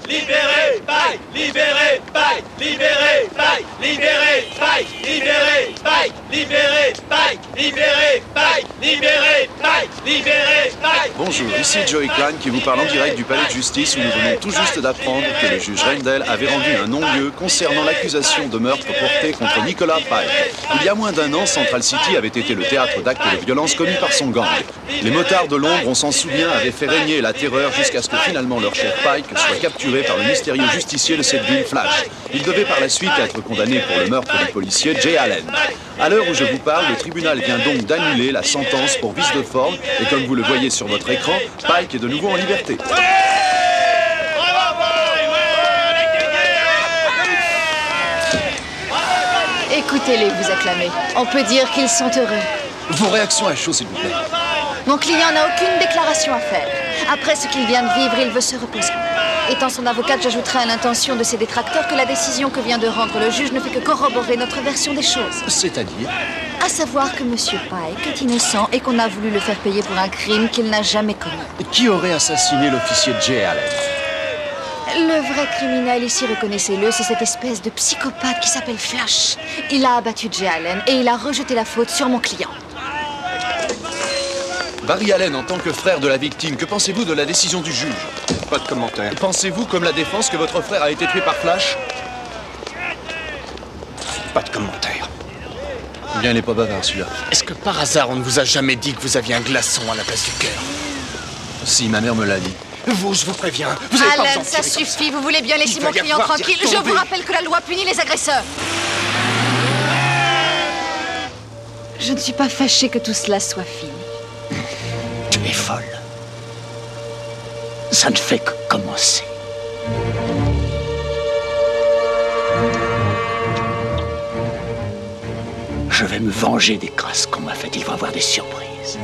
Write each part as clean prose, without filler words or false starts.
Libérez Pike! Libérez Pike! Libérez Pike! Libérez Pike! Libérez Pike! Libérez Pike! Libérez Pike! Libérez Pike! Libérez Pike! Bonjour, ici Joey Klein qui vous parle en direct du palais de justice où nous venons tout juste d'apprendre que le juge Rendell avait rendu un non-lieu concernant l'accusation de meurtre portée contre Nicolas Pike. Il y a moins d'un an, Central City avait été le théâtre d'actes de violence commis par son gang. Les motards de l'ombre, on s'en souvient, avaient fait régner la terreur jusqu'à ce que finalement leur chef Pike soit capturé par le mystérieux justicier de cette ville, Flash. Il devait par la suite être condamné pour le meurtre du policier Jay Allen. À l'heure où je vous parle, le tribunal vient donc d'annuler la sentence pour vice de forme et comme vous le voyez sur votre écran, Pike est de nouveau en liberté. Écoutez-les vous acclamer. On peut dire qu'ils sont heureux. Vos réactions à chaud, s'il vous plaît. Mon client n'a aucune déclaration à faire. Après ce qu'il vient de vivre, il veut se reposer. Étant son avocate, j'ajouterai à l'intention de ses détracteurs que la décision que vient de rendre le juge ne fait que corroborer notre version des choses. C'est-à-dire? À savoir que Monsieur Pike est innocent et qu'on a voulu le faire payer pour un crime qu'il n'a jamais commis. Qui aurait assassiné l'officier Jay Allen? Le vrai criminel ici, reconnaissez-le, c'est cette espèce de psychopathe qui s'appelle Flash. Il a abattu Jay Allen et il a rejeté la faute sur mon client. Barry Allen, en tant que frère de la victime, que pensez-vous de la décision du juge? Pas de commentaire. Pensez-vous, comme la défense, que votre frère a été tué par Flash? Pas de commentaire. Bien, il est pas bavard, celui-là. Est-ce que par hasard, on ne vous a jamais dit que vous aviez un glaçon à la place du cœur? Si, ma mère me l'a dit. Vous, je vous préviens, vous avez pas besoin Allen, de ça tirer comme suffit, vous voulez bien laisser Il mon va y client avoir d'y tranquille. Je retomber. vous rappelle que la loi punit les agresseurs. Je ne suis pas fâchée que tout cela soit fini. Tu es folle. Ça ne fait que commencer. Je vais me venger des crasses qu'on m'a faites. Il va y avoir des surprises.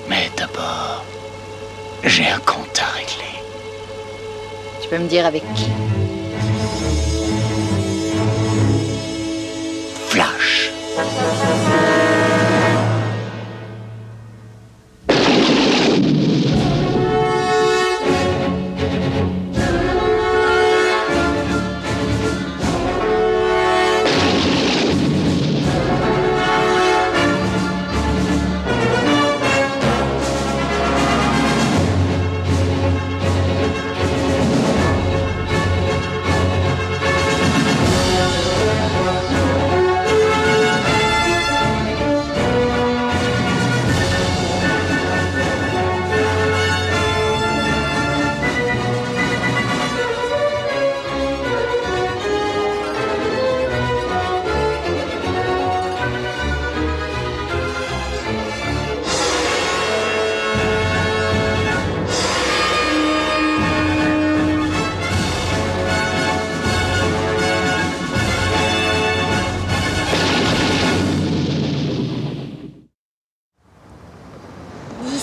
Mais d'abord, j'ai un compte à régler. Tu peux me dire avec qui? Flash.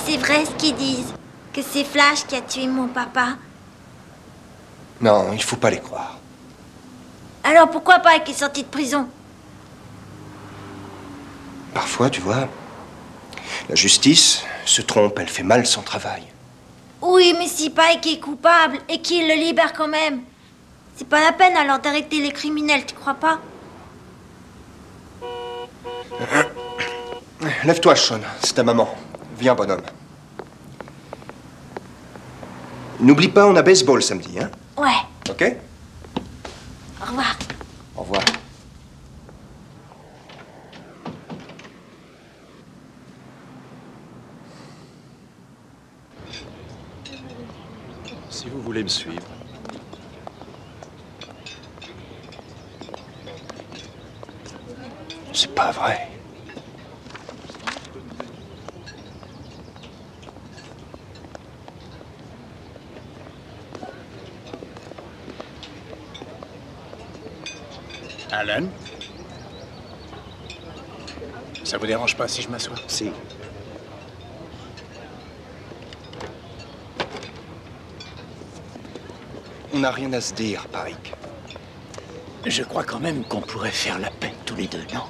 C'est vrai ce qu'ils disent, que c'est Flash qui a tué mon papa. Non, il faut pas les croire. Alors pourquoi Pike est sorti de prison? Parfois, tu vois, la justice se trompe, elle fait mal son travail. Oui, mais si Pike est coupable et qu'il le libère quand même, c'est pas la peine alors d'arrêter les criminels, tu crois pas? Lève-toi, Sean, c'est ta maman. Viens, bonhomme. N'oublie pas, on a baseball samedi, hein? Ouais. Ok? Au revoir. Au revoir. Si vous voulez me suivre. C'est pas vrai. Alan? Ça vous dérange pas si je m'assois? Si. On n'a rien à se dire, Pike. Je crois quand même qu'on pourrait faire la paix tous les deux, non?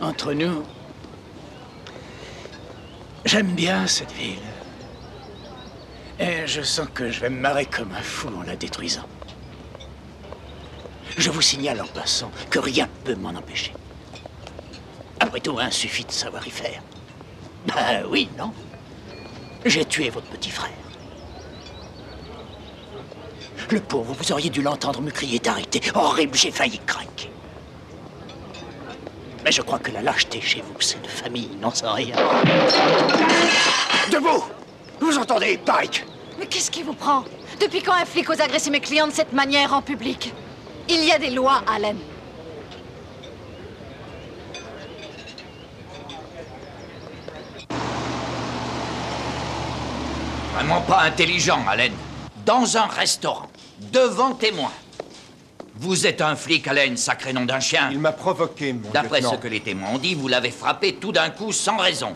Entre nous, J'aime bien cette ville. Et je sens que je vais me marrer comme un fou en la détruisant. Je vous signale en passant que rien ne peut m'en empêcher. Après tout, hein, suffit de savoir y faire. Ben oui, non? J'ai tué votre petit frère. Le pauvre, vous auriez dû l'entendre me crier d'arrêter. Horrible, j'ai failli craquer. Mais je crois que la lâcheté chez vous, c'est de famille, n'en sait rien. Debout! Vous entendez, Pike? Mais qu'est-ce qui vous prend? Depuis quand un flic ose agresser mes clients de cette manière en public? Il y a des lois, Allen. Vraiment pas intelligent, Allen. Dans un restaurant, devant témoins. Vous êtes un flic, Allen, sacré nom d'un chien. Il m'a provoqué, mon D'après lieutenant. ce que les témoins ont dit, vous l'avez frappé tout d'un coup sans raison.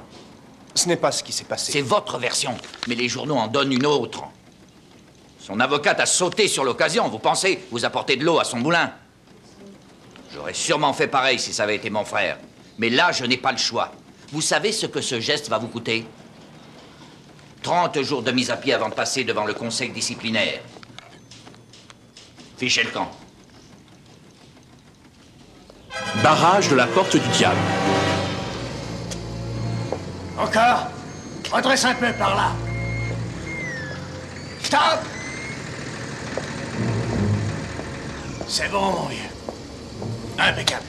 Ce n'est pas ce qui s'est passé. C'est votre version, mais les journaux en donnent une autre. Son avocate a sauté sur l'occasion, vous pensez? Vous apportez de l'eau à son moulin. J'aurais sûrement fait pareil si ça avait été mon frère. Mais là, je n'ai pas le choix. Vous savez ce que ce geste va vous coûter? 30 jours de mise à pied avant de passer devant le conseil disciplinaire. Fichez le camp. Barrage de la Porte du Diable. Encore? Redresse un peu par là. Stop! C'est bon, mon vieux. Impeccable.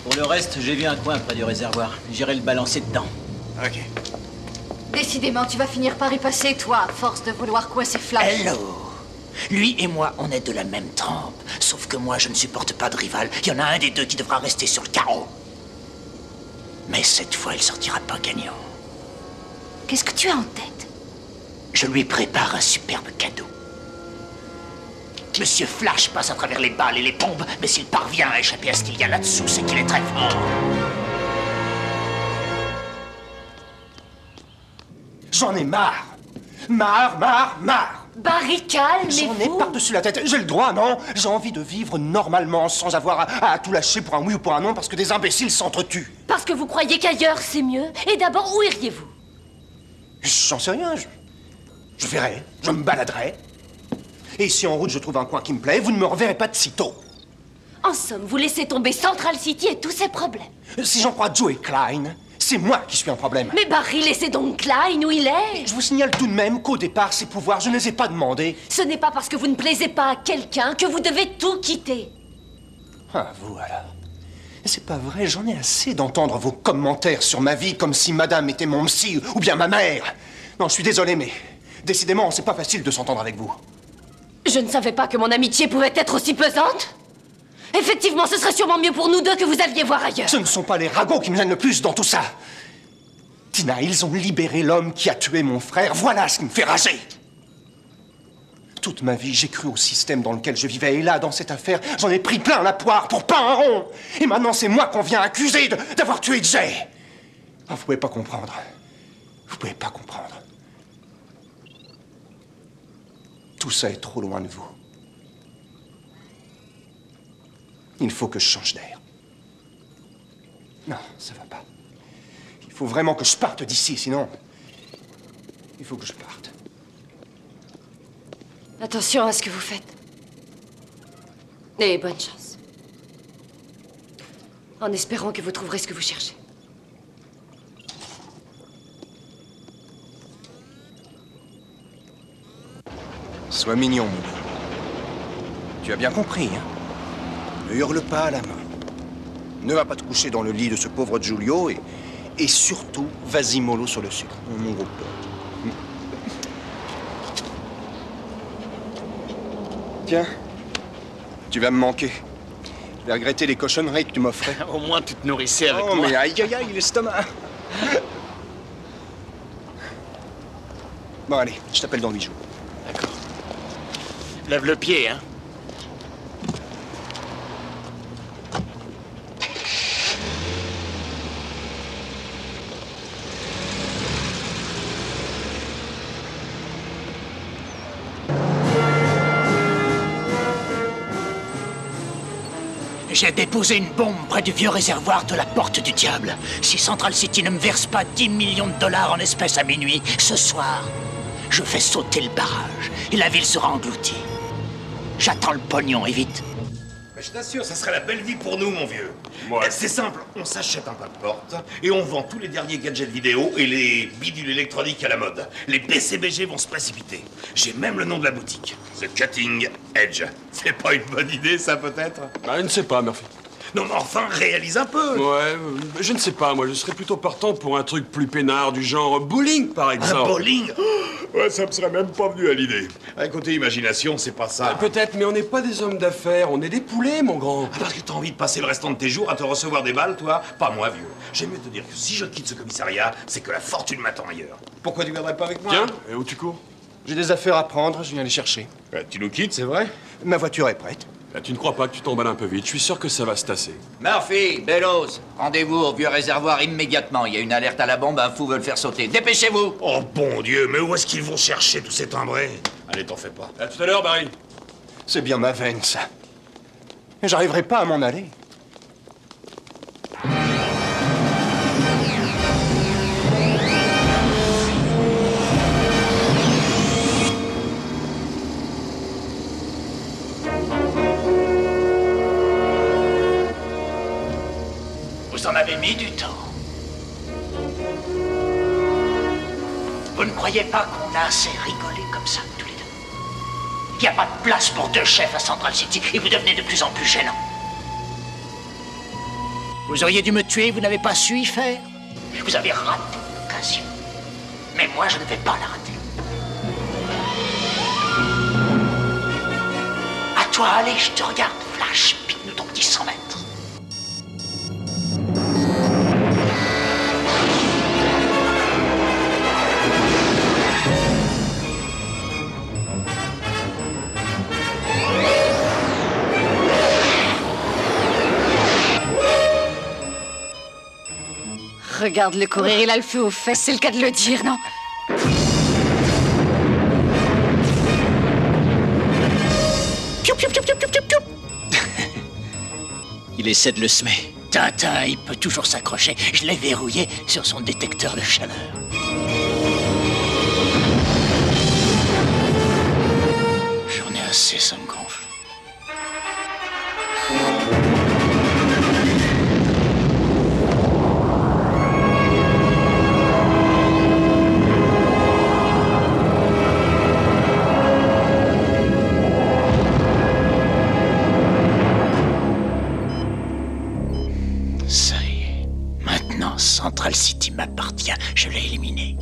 Pour le reste, j'ai vu un coin près du réservoir. J'irai le balancer dedans. Ok. Décidément, tu vas finir par y passer, toi, à force de vouloir coincer Flash. Hello! Lui et moi, on est de la même trempe. Sauf que moi, je ne supporte pas de rival. Il y en a un des deux qui devra rester sur le carreau. Mais cette fois, il sortira pas gagnant. Qu'est-ce que tu as en tête? Je lui prépare un superbe cadeau. Monsieur Flash passe à travers les balles et les bombes, mais s'il parvient à échapper à ce qu'il y a là-dessous, c'est qu'il est très fort. J'en ai marre. Marre. Barry, calmez-vous. J'en ai par-dessus la tête. J'ai le droit, non? J'ai envie de vivre normalement, sans avoir à tout lâcher pour un oui ou pour un non, parce que des imbéciles s'entretuent. Parce que vous croyez qu'ailleurs c'est mieux. Et d'abord, où iriez-vous? J'en sais rien. Je verrai. Je me baladerai. Et si en route je trouve un coin qui me plaît, vous ne me reverrez pas de sitôt. En somme, vous laissez tomber Central City et tous ses problèmes. Si j'en crois Joe et Klein, c'est moi qui suis un problème. Mais Barry, laissez donc Klein où il est. Je vous signale tout de même qu'au départ, ces pouvoirs, je ne les ai pas demandés. Ce n'est pas parce que vous ne plaisez pas à quelqu'un que vous devez tout quitter. Ah, vous alors. C'est pas vrai, j'en ai assez d'entendre vos commentaires sur ma vie comme si madame était mon psy ou bien ma mère. Non, je suis désolé, mais décidément, c'est pas facile de s'entendre avec vous. Je ne savais pas que mon amitié pouvait être aussi pesante. Effectivement, ce serait sûrement mieux pour nous deux que vous alliez voir ailleurs. Ce ne sont pas les ragots qui me gênent le plus dans tout ça. Tina, ils ont libéré l'homme qui a tué mon frère. Voilà ce qui me fait rager. Toute ma vie, j'ai cru au système dans lequel je vivais. Et là, dans cette affaire, j'en ai pris plein la poire pour pas un rond. Et maintenant, c'est moi qu'on vient accuser d'avoir tué Jay. Oh, vous pouvez pas comprendre. Vous pouvez pas comprendre. Tout ça est trop loin de vous. Il faut que je change d'air. Non, ça va pas. Il faut vraiment que je parte d'ici, sinon... Il faut que je parte. Attention à ce que vous faites. Et bonne chance. En espérant que vous trouverez ce que vous cherchez. Sois mignon, mon gars. Tu as bien compris, hein? Ne hurle pas à la main. Ne va pas te coucher dans le lit de ce pauvre Giulio et surtout, vas-y mollo sur le sucre, mon gros pote. Tiens, tu vas me manquer. Je vais regretter les cochonneries que tu m'offrais. Au moins, tu te nourrissais avec Oh, moi. mais aïe, aïe, aïe, l'estomac. Bon, allez, je t'appelle dans 8 jours. D'accord. Lève le pied, hein. J'ai déposé une bombe près du vieux réservoir de la Porte du Diable. Si Central City ne me verse pas 10 millions de dollars en espèces à minuit, ce soir, je fais sauter le barrage et la ville sera engloutie. J'attends le pognon et vite. Mais je t'assure, ça serait la belle vie pour nous, mon vieux. Ouais. C'est simple, on s'achète un pas de porte et on vend tous les derniers gadgets vidéo et les bidules électroniques à la mode. Les PCBG vont se précipiter. J'ai même le nom de la boutique. The Cutting Edge. C'est pas une bonne idée, ça, peut-être? Bah, je ne sais pas, Murphy. Non, mais enfin, réalise un peu. Ouais, je ne sais pas, moi, je serais plutôt partant pour un truc plus peinard, du genre bowling, par exemple. Un bowling? Ouais, ça me serait même pas venu à l'idée. Côté imagination, c'est pas ça. Peut-être, mais on n'est pas des hommes d'affaires, on est des poulets, mon grand. Parce que t'as envie de passer le restant de tes jours à te recevoir des balles, toi? Pas moi, vieux. J'aime mieux te dire que si je quitte ce commissariat, c'est que la fortune m'attend ailleurs. Pourquoi tu viendrais pas avec moi? Tiens, et où tu cours? J'ai des affaires à prendre, je viens les chercher. Tu nous quittes, c'est vrai? Ma voiture est prête. Là, tu ne crois pas que tu t'emballes un peu vite? Je suis sûr que ça va se tasser. Murphy, Bellows, rendez-vous au vieux réservoir immédiatement. Il y a une alerte à la bombe, un fou veut le faire sauter. Dépêchez-vous! Oh, bon Dieu, mais où est-ce qu'ils vont chercher tous ces timbrés? Allez, t'en fais pas. À tout à l'heure, Barry. C'est bien ma veine, ça. J'arriverai pas à m'en aller. Vous en avez mis du temps. Vous ne croyez pas qu'on a assez rigolé comme ça, tous les deux? Il n'y a pas de place pour deux chefs à Central City et vous devenez de plus en plus gênant. Vous auriez dû me tuer, vous n'avez pas su y faire. Vous avez raté l'occasion. Mais moi, je ne vais pas la rater. À toi, allez, je te regarde. Flash, pique-nous ton petit 100 mètres. Regarde-le courir, il a le feu aux fesses, c'est le cas de le dire, non? Il essaie de le semer. Tintin, il peut toujours s'accrocher. Je l'ai verrouillé sur son détecteur de chaleur. J'en ai assez, ça me gonfle. Ça y est. Maintenant, Central City m'appartient. Je l'ai éliminé.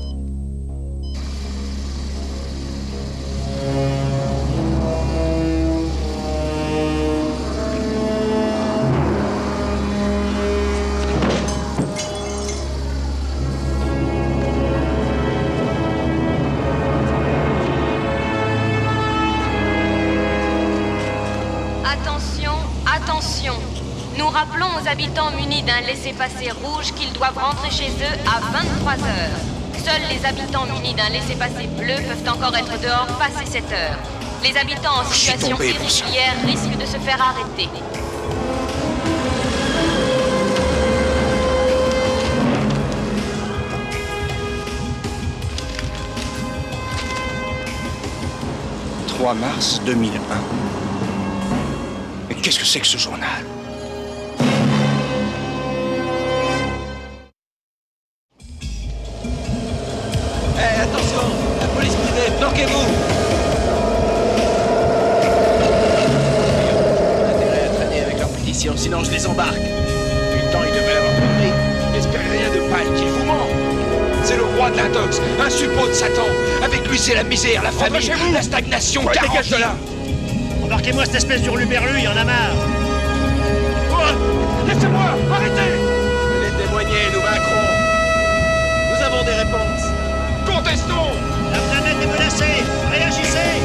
Attention, attention. Nous rappelons aux habitants munis d'un laissez-passer rouge qu'ils doivent rentrer chez eux à 23 heures. Seuls les habitants munis d'un laissez-passer bleu peuvent encore être dehors passé cette heure. Les habitants en situation irrégulière risquent de se faire arrêter. « 3 mars 2001. » Mais qu'est-ce que c'est que ce journal? Hé, attention! La police privée, bloquez-vous! Intérêt à traîner avec leur pétition, sinon je les embarque. Putain, il devrait l'avoir compris. N'espérez rien de Pike, il vous ment! C'est le roi de l'intox, un suppôt de Satan. Avec lui, c'est la misère, la famine, la stagnation, dégage de là! Embarquez-moi cette espèce d'hurluberlu, il y en a marre. Laissez-moi! Arrêtez! Les témoigner, nous vaincrons. Nous avons des réponses. Contestons! La planète est menacée! Réagissez!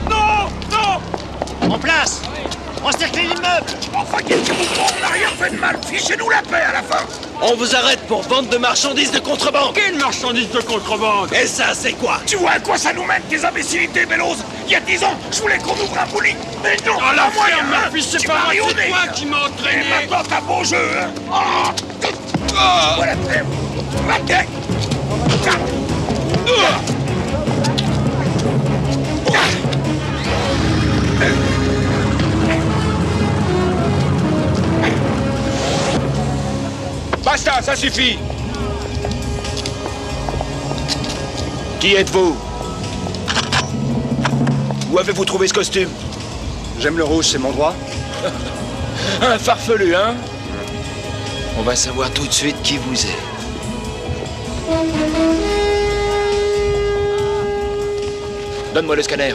Non! Non! En place! Encerclez l'immeuble! Enfin, qu'est-ce que vous faites? On n'a rien fait de mal. Fichez-nous la paix à la fin. On vous arrête pour vente de marchandises de contrebande. Quelle marchandise de contrebande? Et ça, c'est quoi? Tu vois à quoi ça nous mène, tes imbécilités, Bellows? Il y a 10 ans, je voulais qu'on ouvre un bowling. Mais non, Oh, la pas moyen, ferme, hein. Murphy, c'est Tu pas m'as moi, c'est rayonné. toi qui m'as entraîné. Et maintenant, t'as beau jeu, hein. Voilà, trêve. Ma tête. Basta, ça suffit. Qui êtes-vous? Où avez-vous trouvé ce costume? J'aime le rouge, c'est mon droit. Un farfelu, hein? On va savoir tout de suite qui vous êtes. Donne-moi le scanner.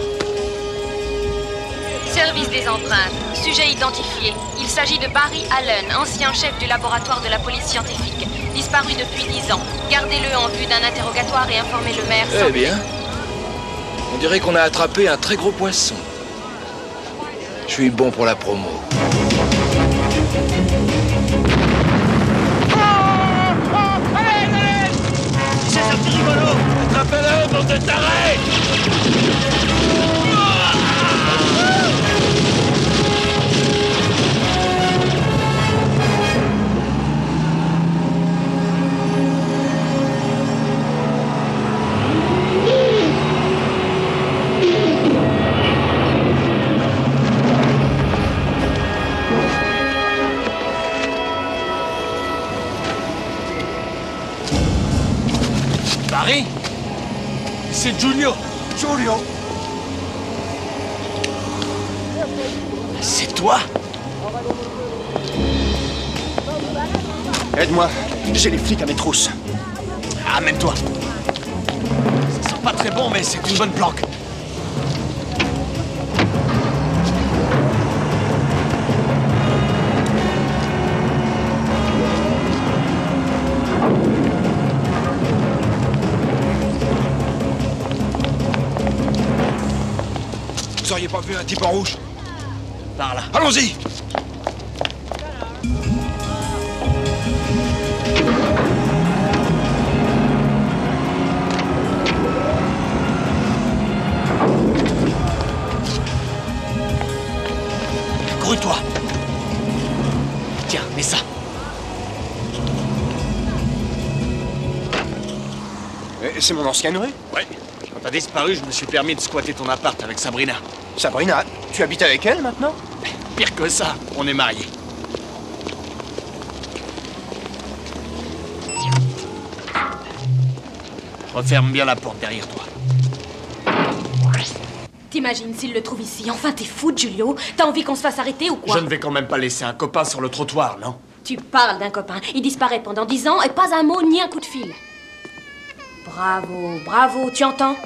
Service des empreintes. Sujet identifié. Il s'agit de Barry Allen, ancien chef du laboratoire de la police scientifique. Disparu depuis 10 ans. Gardez-le en vue d'un interrogatoire et informez le maire sans Eh bien, on dirait qu'on a attrapé un très gros poisson. Je suis bon pour la promo. C'est un petit rigolo! Attrapez-le, bande de tarés! Barry? C'est Giulio! Giulio! C'est toi? Aide-moi, j'ai les flics à mes trousses. Amène-toi. Ça sent pas très bon, mais c'est une bonne planque. Vous auriez pas vu un type en rouge? Par là. Allons-y! Grue-toi. Tiens, mets ça. C'est mon ancienne rue? Ouais. Quand t'as disparu, je me suis permis de squatter ton appart avec Sabrina. Sabrina, tu habites avec elle maintenant? Pire que ça, on est mariés. Referme bien la porte derrière toi. T'imagines s'il le trouve ici? Enfin, t'es fou, Giulio. T'as envie qu'on se fasse arrêter ou quoi? Je ne vais quand même pas laisser un copain sur le trottoir, non? Tu parles d'un copain. Il disparaît pendant 10 ans et pas un mot ni un coup de fil. Bravo, bravo, tu entends?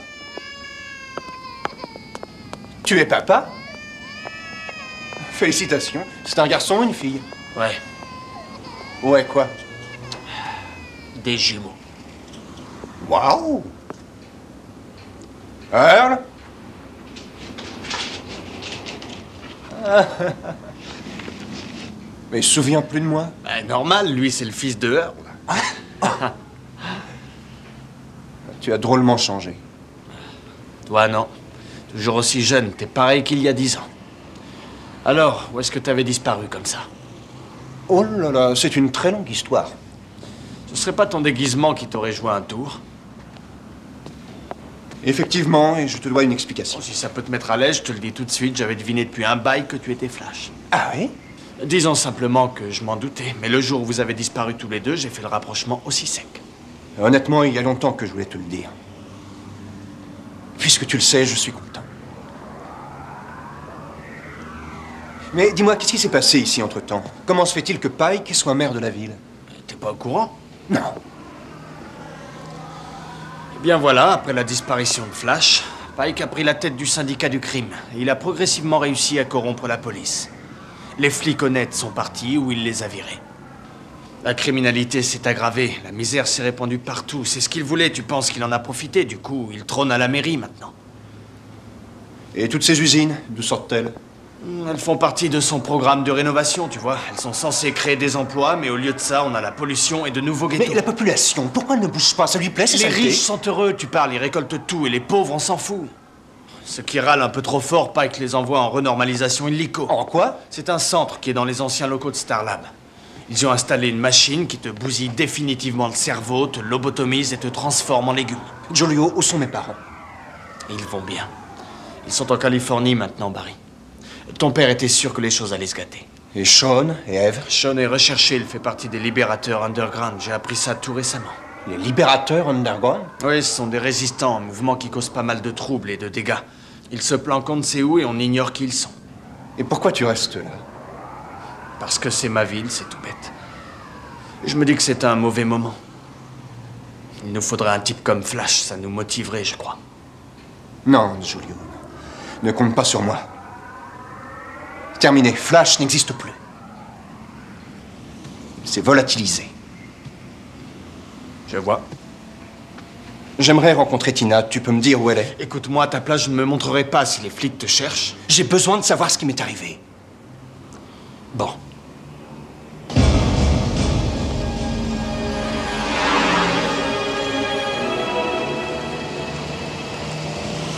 Tu es papa? Félicitations. C'est un garçon ou une fille? Ouais. Ouais, quoi? Des jumeaux. Waouh! Earl? Mais il se souvient plus de moi? Ben, normal, lui, c'est le fils de Earl. Tu as drôlement changé. Toi, non. Toujours aussi jeune, t'es pareil qu'il y a 10 ans. Alors, où est-ce que t'avais disparu comme ça? Oh là là, c'est une très longue histoire. Ce serait pas ton déguisement qui t'aurait joué un tour? Effectivement, et je te dois une explication. Si ça peut te mettre à l'aise, je te le dis tout de suite, j'avais deviné depuis un bail que tu étais Flash. Ah oui? Disons simplement que je m'en doutais, mais le jour où vous avez disparu tous les deux, j'ai fait le rapprochement aussi sec. Honnêtement, il y a longtemps que je voulais te le dire. Puisque tu le sais, je suis content. Mais dis-moi, qu'est-ce qui s'est passé ici entre-temps? Comment se fait-il que Pike soit maire de la ville? T'es pas au courant? Non. Eh bien voilà, après la disparition de Flash, Pike a pris la tête du syndicat du crime. Et il a progressivement réussi à corrompre la police. Les flics honnêtes sont partis ou il les a virés. La criminalité s'est aggravée, la misère s'est répandue partout. C'est ce qu'il voulait, tu penses qu'il en a profité. Du coup, il trône à la mairie maintenant. Et toutes ces usines, d'où sortent-elles? Elles font partie de son programme de rénovation, tu vois. Elles sont censées créer des emplois, mais au lieu de ça, on a la pollution et de nouveaux ghettos. Mais la population, pourquoi elle ne bouge pas? Ça lui plaît, c'est Les riches sont heureux, tu parles, ils récoltent tout, et les pauvres, on s'en fout. Ceux qui râlent un peu trop fort, Pike les envoie en renormalisation illico. En quoi? C'est un centre qui est dans les anciens locaux de Starlab. Ils y ont installé une machine qui te bousille définitivement le cerveau, te lobotomise et te transforme en légumes. Giulio, où sont mes parents? Ils vont bien. Ils sont en Californie maintenant, Barry. Ton père était sûr que les choses allaient se gâter. Et Sean et Eve? Sean est recherché, il fait partie des libérateurs underground. J'ai appris ça tout récemment. Les libérateurs underground? Oui, ce sont des résistants, un mouvement qui cause pas mal de troubles et de dégâts. Ils se planquent on ne sait où et on ignore qui ils sont. Et pourquoi tu restes là? Parce que c'est ma ville, c'est tout bête. Je me dis que c'est un mauvais moment. Il nous faudrait un type comme Flash, ça nous motiverait, je crois. Non, Giulio. Ne compte pas sur moi. Terminé. Flash n'existe plus. C'est volatilisé. Je vois. J'aimerais rencontrer Tina. Tu peux me dire où elle est? Écoute-moi, à ta place, je ne me montrerai pas si les flics te cherchent. J'ai besoin de savoir ce qui m'est arrivé. Bon.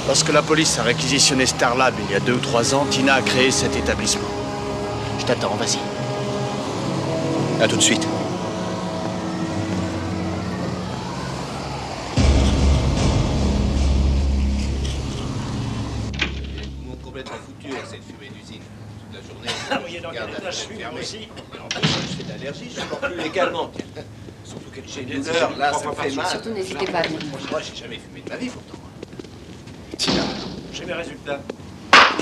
Lorsque la police a réquisitionné Starlab il y a 2 ou 3 ans, Tina a créé cet établissement. Je t'attends, vas-y. À tout de suite. Mon complètement foutu avec cette fumée d'usine. Toute la journée. Voyez dans quel état je suis, moi aussi. J'ai d'allergie, je supporte plus les calmants. Surtout que j'ai une odeur, là, ça me fait mal. Surtout, n'hésitez pas à venir. Moi, j'ai jamais fumé de ma vie, pourtant. Tina. J'ai mes résultats.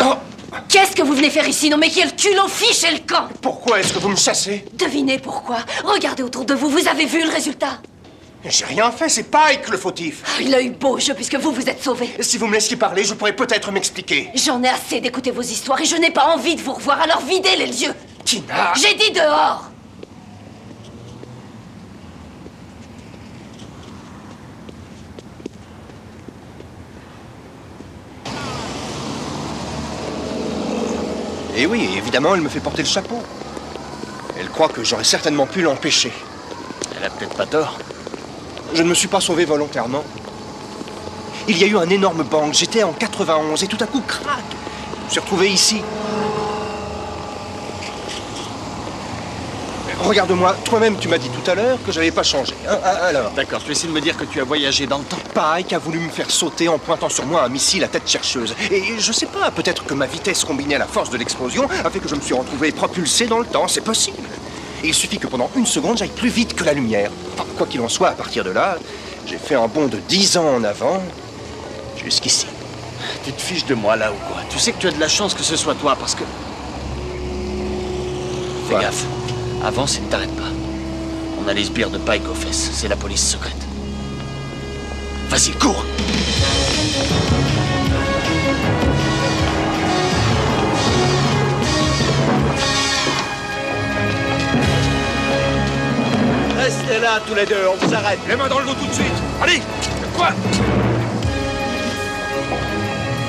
Oh! Qu'est-ce que vous venez faire ici? Non mais quel culot fiche le camp! Pourquoi est-ce que vous me chassez? Devinez pourquoi. Regardez autour de vous, vous avez vu le résultat? J'ai rien fait, c'est Pike le fautif. Il a eu beau jeu puisque vous vous êtes sauvé. Si vous me laissiez parler, je pourrais peut-être m'expliquer. J'en ai assez d'écouter vos histoires et je n'ai pas envie de vous revoir, alors videz les yeux. Tina! J'ai dit dehors! Et oui, évidemment, elle me fait porter le chapeau. Elle croit que j'aurais certainement pu l'empêcher. Elle a peut-être pas tort. Je ne me suis pas sauvé volontairement. Il y a eu un énorme bang. J'étais en 91 et tout à coup, crac, je me suis retrouvé ici. Regarde-moi, toi-même tu m'as dit tout à l'heure que j'avais pas changé. Hein, alors. D'accord, tu essaies de me dire que tu as voyagé dans le temps. Pike a voulu me faire sauter en pointant sur moi un missile à tête chercheuse. Et je sais pas, peut-être que ma vitesse combinée à la force de l'explosion a fait que je me suis retrouvé propulsé dans le temps, c'est possible. Et il suffit que pendant 1 seconde, j'aille plus vite que la lumière. Enfin, quoi qu'il en soit, à partir de là, j'ai fait un bond de 10 ans en avant, jusqu'ici. Tu te fiches de moi là ou quoi? Tu sais que tu as de la chance que ce soit toi parce que... Fais gaffe. Avance et ne t'arrête pas. On a les sbires de Pike aux fesses. C'est la police secrète. Vas-y, cours! Restez là, tous les deux, on vous arrête. Les mains dans le dos tout de suite. Allez! Quoi?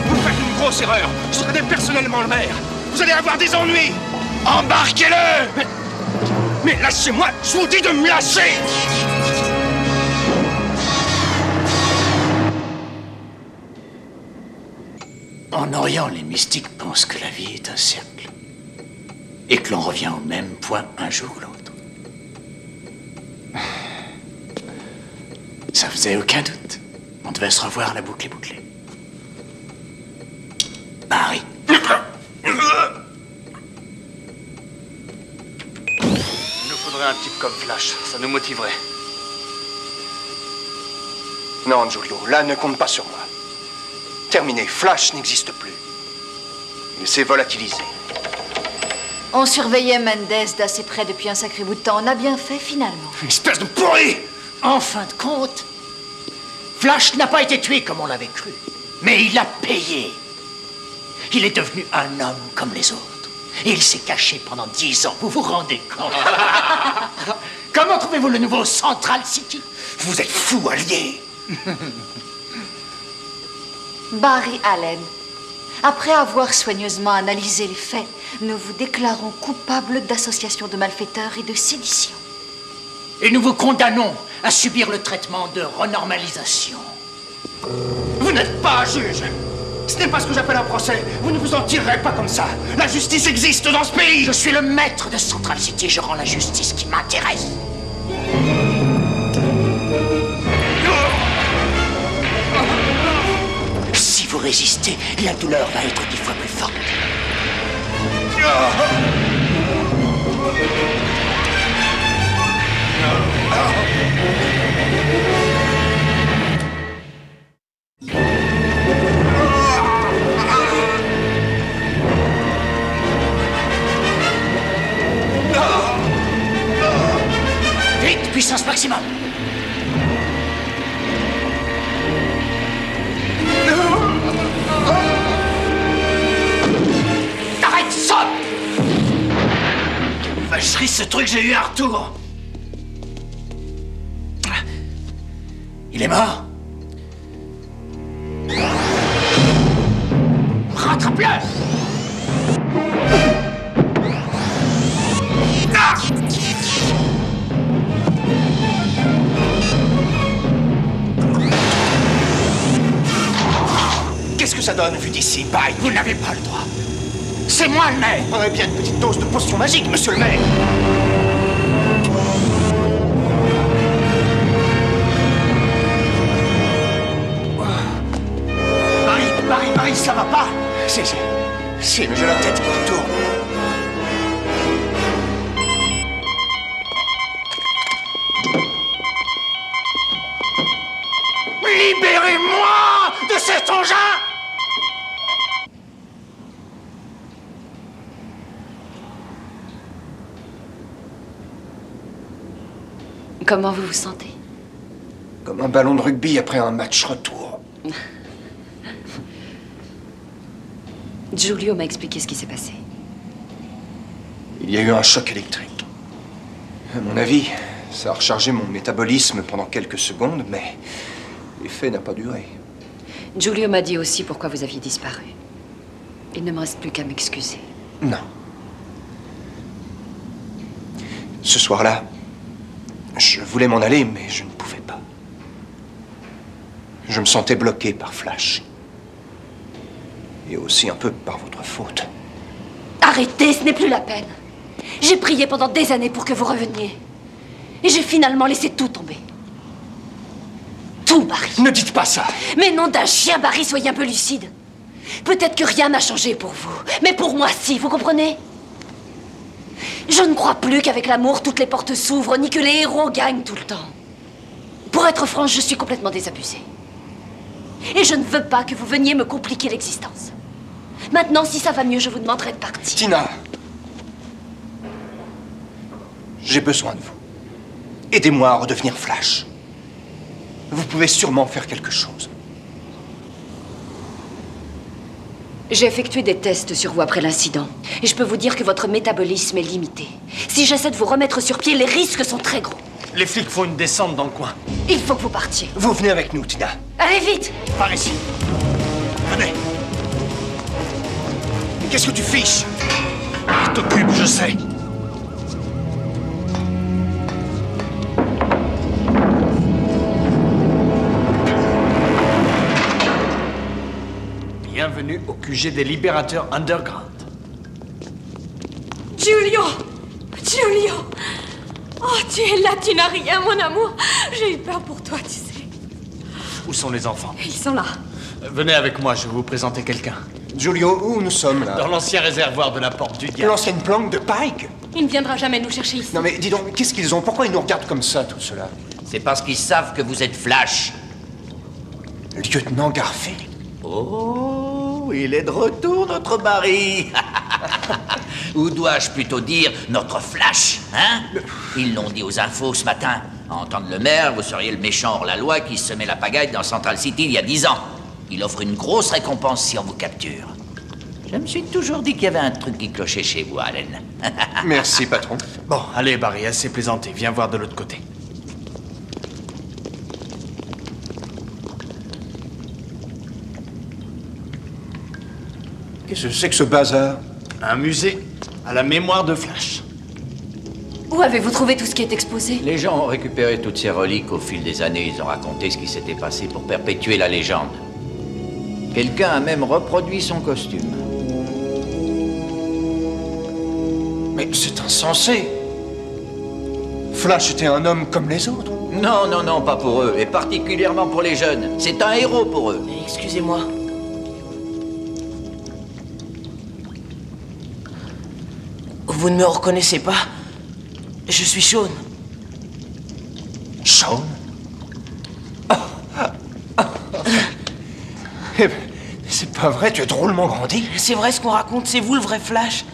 Vous faites une grosse erreur. Je serai personnellement le maire. Vous allez avoir des ennuis. Embarquez-le! Mais lâchez-moi! Je vous dis de me lâcher! En Orient, les mystiques pensent que la vie est un cercle. Et que l'on revient au même point un jour ou l'autre. Ça faisait aucun doute. On devait se revoir, la boucle est bouclée. Barry. Il nous faudrait un type comme Flash. Ça nous motiverait. Non, Giulio, là, ne compte pas sur moi. Terminé. Flash n'existe plus. Il s'est volatilisé. On surveillait Mendes d'assez près depuis un sacré bout de temps. On a bien fait, finalement. Espèce de pourri! En fin de compte, Flash n'a pas été tué comme on l'avait cru. Mais il a payé. Il est devenu un homme comme les autres. Et il s'est caché pendant 10 ans. Vous vous rendez compte? Comment trouvez-vous le nouveau Central City? Vous êtes fous, alliés! Barry Allen. Après avoir soigneusement analysé les faits, nous vous déclarons coupable d'association de malfaiteurs et de sédition. Et nous vous condamnons à subir le traitement de renormalisation. Vous n'êtes pas un juge. Ce n'est pas ce que j'appelle un procès. Vous ne vous en tirerez pas comme ça. La justice existe dans ce pays. Je suis le maître de Central City. Je rends la justice qui m'intéresse. Si vous résistez, la douleur va être 10 fois plus forte. Vite, puissance maximum. Arrête, saute! Vacherie, ce truc, j'ai eu un retour. Il est mort? Rattrape-le! Ah! Qu'est-ce que ça donne, vu d'ici, Pike? Vous n'avez pas le droit. C'est moi le maire. On aurait bien une petite dose de potion magique, monsieur le maire. Marie, ça va pas? Si, mais j'ai la tête qui tourne. Libérez-moi de cet engin! Comment vous vous sentez? Comme un ballon de rugby après un match retour. Giulio m'a expliqué ce qui s'est passé. Il y a eu un choc électrique. À mon avis, ça a rechargé mon métabolisme pendant quelques secondes, mais l'effet n'a pas duré. Giulio m'a dit aussi pourquoi vous aviez disparu. Il ne me reste plus qu'à m'excuser. Non. Ce soir-là, je voulais m'en aller, mais je ne pouvais pas. Je me sentais bloqué par Flash. Et aussi un peu par votre faute. Arrêtez, ce n'est plus la peine. J'ai prié pendant des années pour que vous reveniez. Et j'ai finalement laissé tout tomber. Tout, Barry. Ne dites pas ça. Mais nom d'un chien, Barry, soyez un peu lucide. Peut-être que rien n'a changé pour vous. Mais pour moi, si, vous comprenez? Je ne crois plus qu'avec l'amour, toutes les portes s'ouvrent, ni que les héros gagnent tout le temps. Pour être franche, je suis complètement désabusée. Et je ne veux pas que vous veniez me compliquer l'existence. Maintenant, si ça va mieux, je vous demanderai de partir. Tina, j'ai besoin de vous. Aidez-moi à redevenir Flash. Vous pouvez sûrement faire quelque chose. J'ai effectué des tests sur vous après l'incident. Et je peux vous dire que votre métabolisme est limité. Si j'essaie de vous remettre sur pied, les risques sont très gros. Les flics font une descente dans le coin. Il faut que vous partiez. Vous venez avec nous, Tina. Allez vite! Par ici. Venez. Mais qu'est-ce que tu fiches? T'occupe, je sais. Bienvenue au QG des Libérateurs Underground. Giulio! Giulio! Oh, tu es là, tu n'as rien, mon amour. J'ai eu peur pour toi, tu sais. Où sont les enfants? Ils sont là. Venez avec moi, je vais vous présenter quelqu'un. Giulio, où nous sommes, là? Dans l'ancien réservoir de la Porte du Diable. L'ancienne planque de Pike? Il ne viendra jamais nous chercher ici. Non mais dis donc, qu'est-ce qu'ils ont? Pourquoi ils nous regardent comme ça, tout cela? C'est parce qu'ils savent que vous êtes Flash. Lieutenant Garfield? Oh, il est de retour, notre Barry. Ou dois-je plutôt dire notre Flash, hein? Ils l'ont dit aux infos ce matin. À entendre le maire, vous seriez le méchant hors-la-loi qui se met la pagaille dans Central City il y a 10 ans. Il offre une grosse récompense si on vous capture. Je me suis toujours dit qu'il y avait un truc qui clochait chez vous, Allen. Merci, patron. Bon, allez, Barry, assez plaisanté. Viens voir de l'autre côté. Qu'est-ce que c'est que ce bazar? Un musée à la mémoire de Flash. Où avez-vous trouvé tout ce qui est exposé? Les gens ont récupéré toutes ces reliques au fil des années. Ils ont raconté ce qui s'était passé pour perpétuer la légende. Quelqu'un a même reproduit son costume. Mais c'est insensé. Flash était un homme comme les autres. Non, non, non, pas pour eux. Et particulièrement pour les jeunes. C'est un héros pour eux. Excusez-moi. Vous ne me reconnaissez pas? Je suis Sean. Sean? Eh ben, c'est pas vrai, tu as drôlement grandi. C'est vrai ce qu'on raconte, c'est vous le vrai Flash.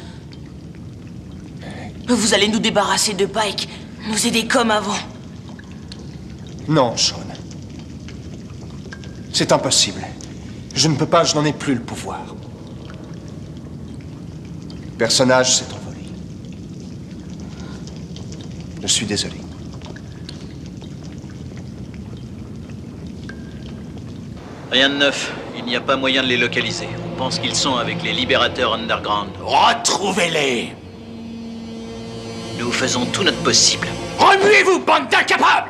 Vous allez nous débarrasser de Pike, nous aider comme avant. Non, Sean. C'est impossible. Je ne peux pas, je n'en ai plus le pouvoir. Le personnage s'est envolé. Je suis désolé. Rien de neuf. Il n'y a pas moyen de les localiser. On pense qu'ils sont avec les libérateurs underground. Retrouvez-les! Nous faisons tout notre possible. Remuez-vous, bande d'incapables!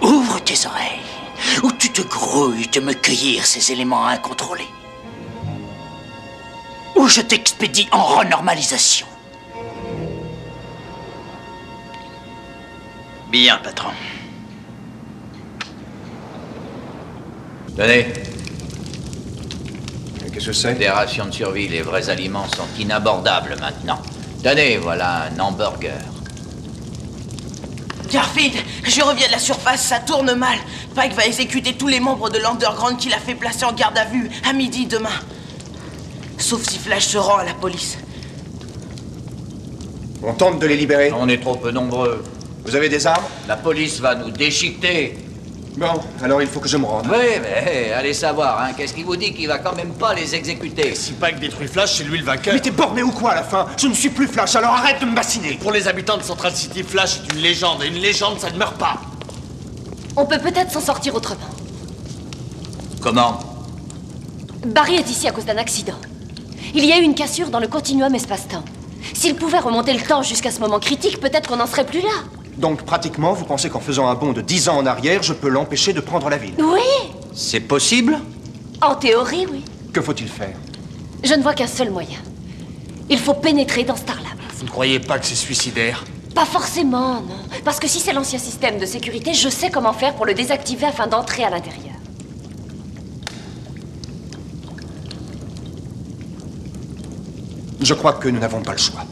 Ouvre tes oreilles, ou tu te grouilles de me cueillir ces éléments incontrôlés. Ou je t'expédie en renormalisation. Bien, patron. Tenez. Qu'est-ce que c'est? Des rations de survie. Les vrais aliments sont inabordables maintenant. Tenez, voilà un hamburger. Garfield, je reviens de la surface, ça tourne mal. Pike va exécuter tous les membres de l'Underground qu'il a fait placer en garde à vue à midi demain. Sauf si Flash se rend à la police. On tente de les libérer. On est trop peu nombreux. Vous avez des armes? La police va nous déchiqueter. Bon, alors il faut que je me rende. Oui, mais allez savoir, hein. Qu'est-ce qui vous dit qu'il va quand même pas les exécuter? Si Pike détruit Flash, c'est lui le vainqueur. Mais t'es borné ou quoi à la fin? Je ne suis plus Flash, alors arrête de me bassiner. Pour les habitants de Central City, Flash est une légende, et une légende, ça ne meurt pas. On peut peut-être s'en sortir autrement. Comment? Barry est ici à cause d'un accident. Il y a eu une cassure dans le continuum espace-temps. S'il pouvait remonter le temps jusqu'à ce moment critique, peut-être qu'on n'en serait plus là. Donc pratiquement, vous pensez qu'en faisant un bond de 10 ans en arrière, je peux l'empêcher de prendre la ville? Oui! C'est possible? En théorie, oui. Que faut-il faire? Je ne vois qu'un seul moyen. Il faut pénétrer dans Starlab. Vous ne croyez pas que c'est suicidaire? Pas forcément, non. Parce que si c'est l'ancien système de sécurité, je sais comment faire pour le désactiver afin d'entrer à l'intérieur. Je crois que nous n'avons pas le choix.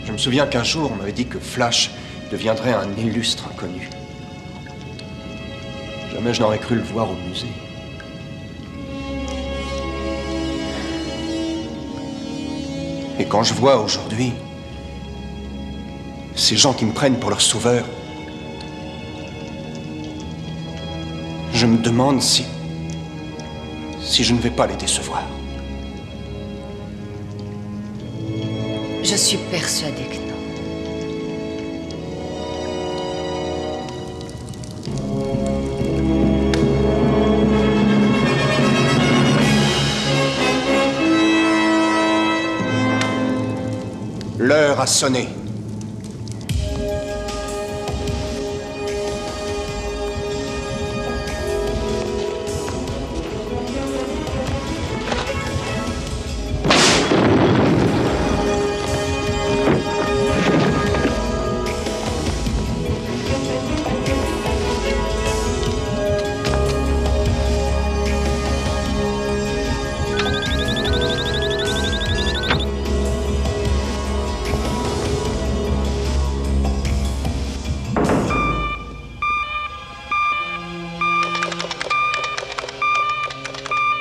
Je me souviens qu'un jour, on m'avait dit que Flash deviendrait un illustre inconnu. Jamais je n'aurais cru le voir au musée. Et quand je vois aujourd'hui ces gens qui me prennent pour leur sauveur, je me demande si je ne vais pas les décevoir. Je suis persuadée que non. L'heure a sonné.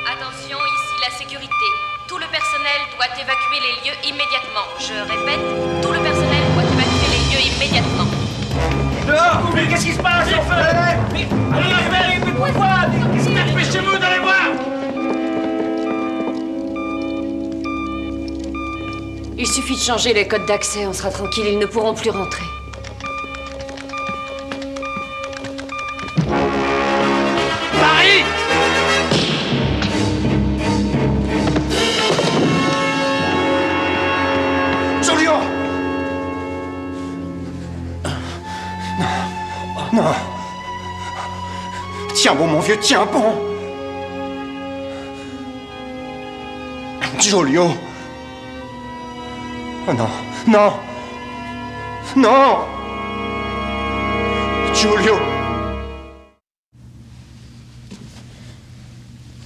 Attention, ici la sécurité. Tout le personnel doit évacuer les lieux immédiatement. Je répète, tout le personnel doit évacuer les lieux immédiatement. Dehors! Mais qu'est-ce qui se passe, enfin? Allez, mais pourquoi? Dépêchez-vous d'aller voir! Il suffit de changer les codes d'accès, on sera tranquille, ils ne pourront plus rentrer. Marie! Julio! Non. Non. Tiens bon, mon vieux, tiens bon. Julio. Oh non. Non. Non. Julio.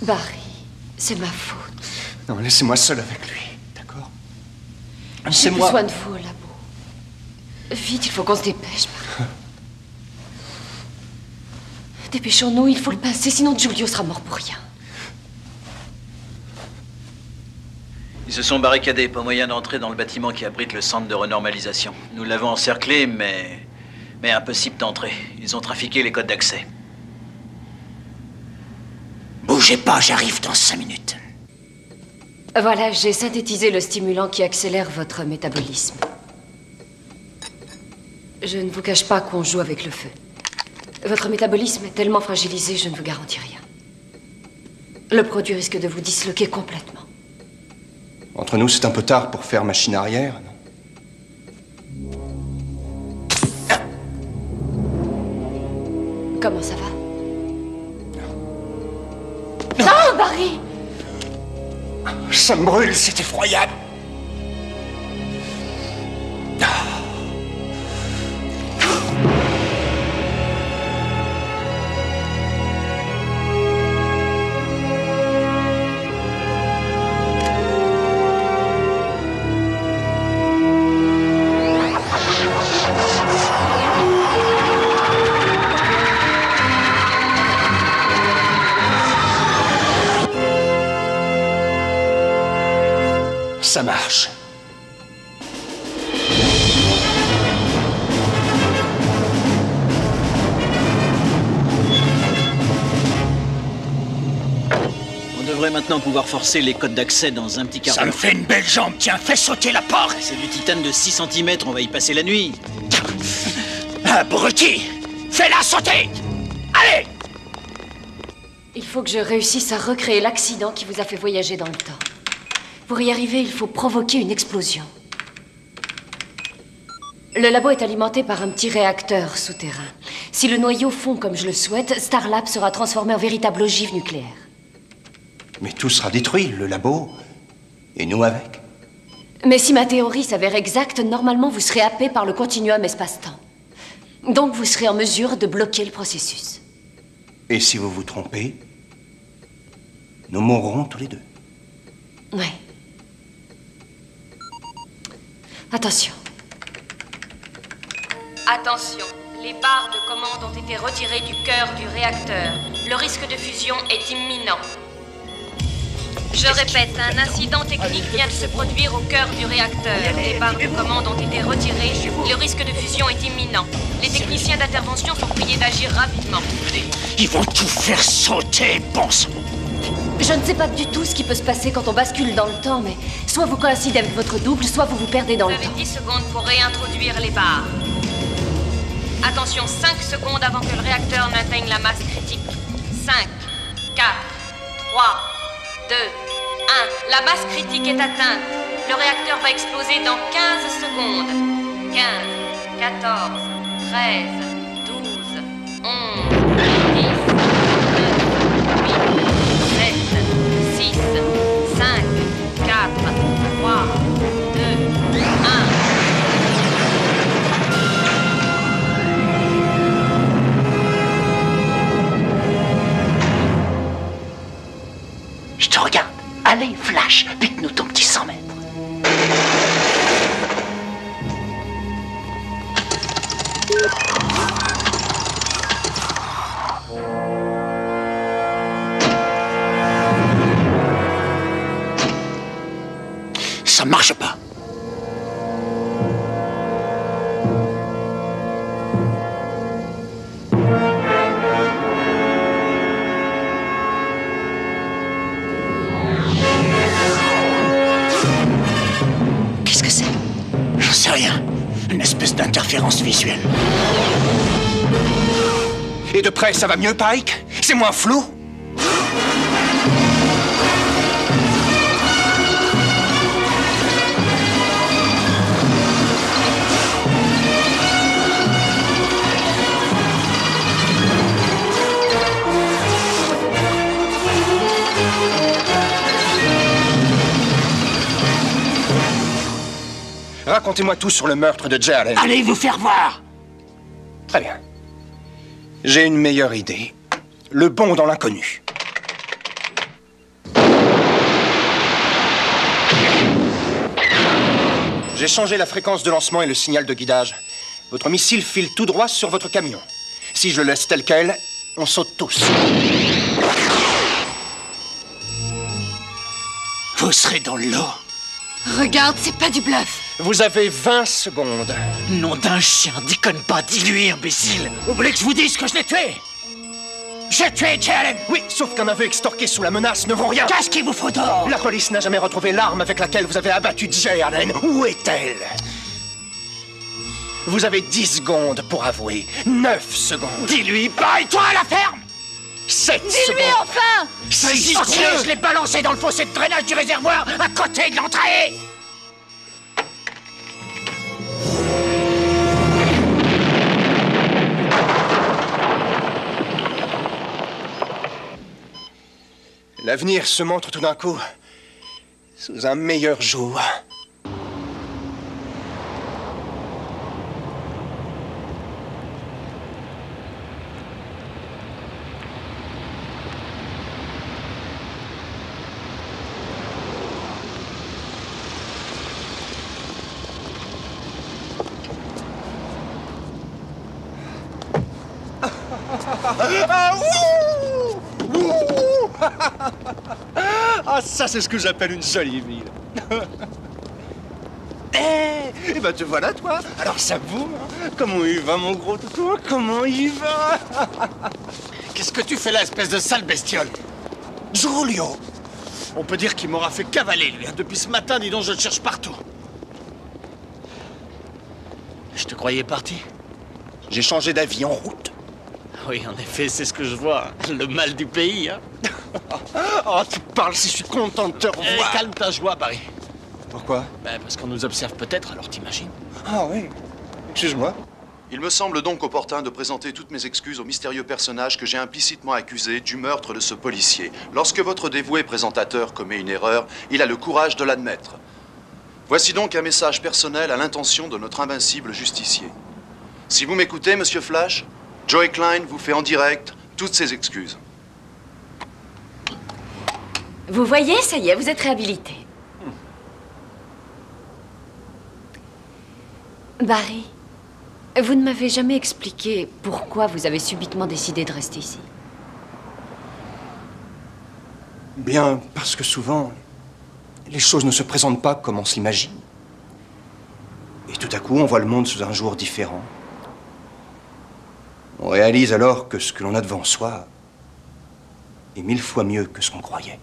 Barry, c'est ma faute. Non, laissez-moi seul avec lui, d'accord? J'ai Laissez-moi... besoin de vous au labo. Vite, il faut qu'on se dépêche. Dépêchons-nous, il faut le pincer, sinon Giulio sera mort pour rien. Ils se sont barricadés, pas moyen d'entrer dans le bâtiment qui abrite le centre de renormalisation. Nous l'avons encerclé, mais impossible d'entrer. Ils ont trafiqué les codes d'accès. Bougez pas, j'arrive dans 5 minutes. Voilà, j'ai synthétisé le stimulant qui accélère votre métabolisme. Je ne vous cache pas qu'on joue avec le feu. Votre métabolisme est tellement fragilisé, je ne vous garantis rien. Le produit risque de vous disloquer complètement. Entre nous, c'est un peu tard pour faire machine arrière, non? Comment ça va? Non, Barry! Ça me brûle, c'est effroyable. Ça marche. On devrait maintenant pouvoir forcer les codes d'accès dans un petit quart d'heure. Ça me fait une belle jambe, tiens, fais sauter la porte. C'est du titane de 6 cm, on va y passer la nuit. Abruti! Fais-la sauter! Allez! Il faut que je réussisse à recréer l'accident qui vous a fait voyager dans le temps. Pour y arriver, il faut provoquer une explosion. Le labo est alimenté par un petit réacteur souterrain. Si le noyau fond comme je le souhaite, Starlab sera transformé en véritable ogive nucléaire. Mais tout sera détruit, le labo. Et nous avec. Mais si ma théorie s'avère exacte, normalement vous serez happé par le continuum espace-temps. Donc vous serez en mesure de bloquer le processus. Et si vous vous trompez, nous mourrons tous les deux. Ouais. Attention. Attention, les barres de commande ont été retirées du cœur du réacteur. Le risque de fusion est imminent. Je répète, un incident technique vient de se produire au cœur du réacteur. Les barres de commande ont été retirées. Le risque de fusion est imminent. Les techniciens d'intervention sont priés d'agir rapidement. Ils vont tout faire sauter, bon sang. Je ne sais pas du tout ce qui peut se passer quand on bascule dans le temps, mais soit vous coïncidez avec votre double, soit vous vous perdez dans le temps. Vous avez 10 secondes pour réintroduire les barres. Attention, 5 secondes avant que le réacteur n'atteigne la masse critique. 5, 4, 3, 2, 1. La masse critique est atteinte. Le réacteur va exploser dans 15 secondes. 15, 14, 13, 12, 11, 10, 9, 8, 7, 6, 5, 4, 3, 2, 1. Je te regarde. Allez, Flash, pique-nous ton petit 100 mètres. Ça marche pas. C'est rien. Une espèce d'interférence visuelle. Et de près, ça va mieux, Pike? C'est moins flou? Racontez-moi tout sur le meurtre de Jay Allen. Allez vous faire voir! Très bien. J'ai une meilleure idée. Le bond dans l'inconnu. J'ai changé la fréquence de lancement et le signal de guidage. Votre missile file tout droit sur votre camion. Si je le laisse tel quel, on saute tous. Vous serez dans l'eau. Regarde, c'est pas du bluff. Vous avez 20 secondes. Nom d'un chien, déconne pas, dis-lui, imbécile. Vous voulez que je vous dise que je l'ai tué? J'ai tué Jay Allen. Oui, sauf qu'un aveu extorqué sous la menace ne vaut rien. Qu'est-ce qu'il vous faut d'or? La police n'a jamais retrouvé l'arme avec laquelle vous avez abattu Jay Allen. Où est-elle? Vous avez 10 secondes pour avouer. 9 secondes. Dis-lui, baille-toi à la ferme! 7 Dis-lui secondes. enfin! 6 Ok, secondes. je l'ai balancé dans le fossé de drainage du réservoir à côté de l'entrée. L'avenir se montre tout d'un coup sous un meilleur jour. Ah, ça, c'est ce que j'appelle une jolie ville. Eh ben, te voilà, toi. Alors, ça vous, hein? Comment il va, mon gros toutou? Comment il va? Qu'est-ce que tu fais là, espèce de sale bestiole? Giulio! On peut dire qu'il m'aura fait cavaler, lui. Depuis ce matin, dis donc, je le cherche partout. Je te croyais parti. J'ai changé d'avis en route. Oui, en effet, c'est ce que je vois. Le mal du pays, hein. Oh, tu parles si je suis content de te revoir. Calme ta joie, Barry. Pourquoi? Parce qu'on nous observe peut-être, alors t'imagines? Ah oui. Excuse-moi. Il me semble donc opportun de présenter toutes mes excuses au mystérieux personnage que j'ai implicitement accusé du meurtre de ce policier. Lorsque votre dévoué présentateur commet une erreur, il a le courage de l'admettre. Voici donc un message personnel à l'intention de notre invincible justicier. Si vous m'écoutez, Monsieur Flash, Joey Klein vous fait en direct toutes ses excuses. Vous voyez, ça y est, vous êtes réhabilité. Barry, vous ne m'avez jamais expliqué pourquoi vous avez subitement décidé de rester ici. Bien, parce que souvent, les choses ne se présentent pas comme on s'imagine. Et tout à coup, on voit le monde sous un jour différent. On réalise alors que ce que l'on a devant soi est 1000 fois mieux que ce qu'on croyait.